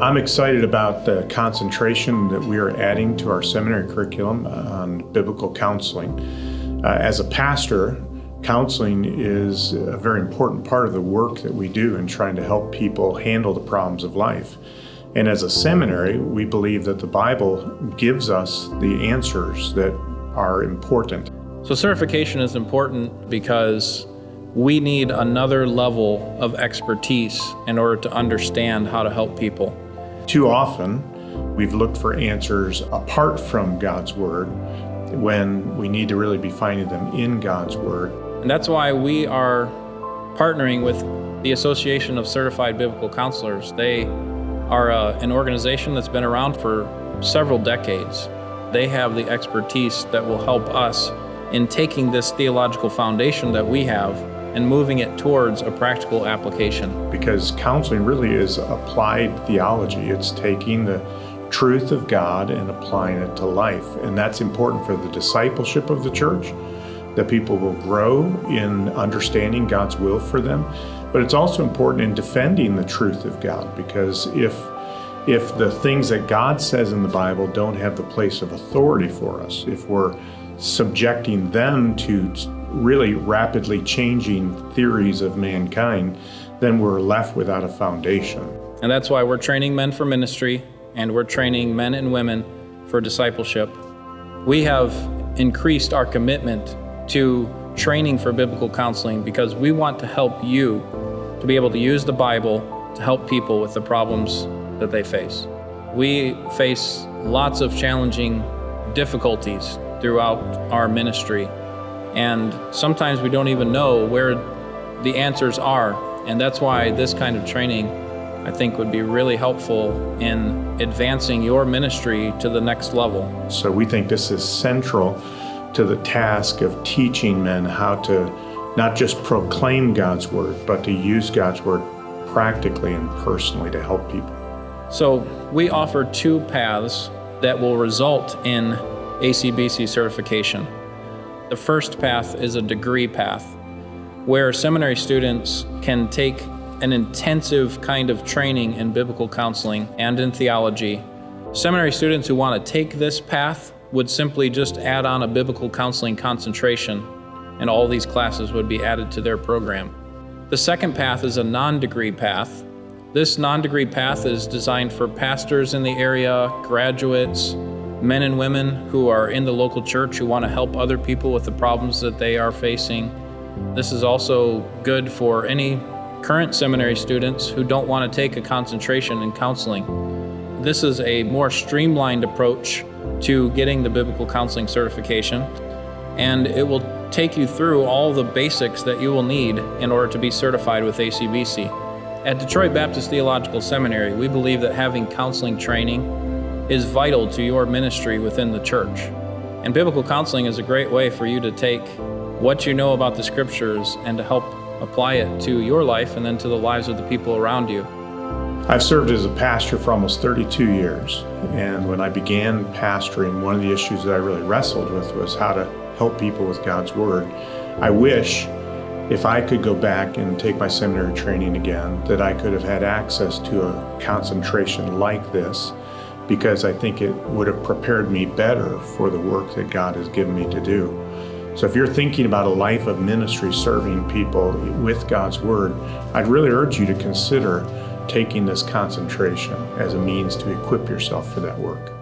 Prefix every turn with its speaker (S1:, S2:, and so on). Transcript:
S1: I'm excited about the concentration that we are adding to our seminary curriculum on biblical counseling. As a pastor, counseling is a very important part of the work that we do in trying to help people handle the problems of life. And as a seminary, we believe that the Bible gives us the answers that are important.
S2: So certification is important because we need another level of expertise in order to understand how to help people.
S1: Too often, we've looked for answers apart from God's Word when we need to really be finding them in God's Word.
S2: And that's why we are partnering with the Association of Certified Biblical Counselors. They are an organization that's been around for several decades. They have the expertise that will help us in taking this theological foundation that we have and moving it towards a practical application.
S1: Because counseling really is applied theology. It's taking the truth of God and applying it to life. And that's important for the discipleship of the church, that people will grow in understanding God's will for them. But it's also important in defending the truth of God, because if the things that God says in the Bible don't have the place of authority for us, if we're subjecting them to really rapidly changing theories of mankind, then we're left without a foundation.
S2: And that's why we're training men for ministry, and we're training men and women for discipleship. We have increased our commitment to training for biblical counseling because we want to help you to be able to use the Bible to help people with the problems that they face. We face lots of challenging difficulties throughout our ministry, and sometimes we don't even know where the answers are, and that's why this kind of training, I think, would be really helpful in advancing your ministry to the next level.
S1: So we think this is central to the task of teaching men how to not just proclaim God's Word, but to use God's Word practically and personally to help people.
S2: So we offer two paths that will result in ACBC certification. The first path is a degree path, where seminary students can take an intensive kind of training in biblical counseling and in theology. Seminary students who want to take this path would simply just add on a biblical counseling concentration, and all these classes would be added to their program. The second path is a non-degree path. This non-degree path is designed for pastors in the area, graduates, men and women who are in the local church who want to help other people with the problems that they are facing. This is also good for any current seminary students who don't want to take a concentration in counseling. This is a more streamlined approach to getting the biblical counseling certification, and it will take you through all the basics that you will need in order to be certified with ACBC. At Detroit Baptist Theological Seminary, we believe that having counseling training is vital to your ministry within the church. And biblical counseling is a great way for you to take what you know about the scriptures and to help apply it to your life and then to the lives of the people around you.
S1: I've served as a pastor for almost 32 years, and when I began pastoring, one of the issues that I really wrestled with was how to help people with God's Word. I wish, if I could go back and take my seminary training again, that I could have had access to a concentration like this, because I think it would have prepared me better for the work that God has given me to do. So if you're thinking about a life of ministry serving people with God's Word, I'd really urge you to consider taking this concentration as a means to equip yourself for that work.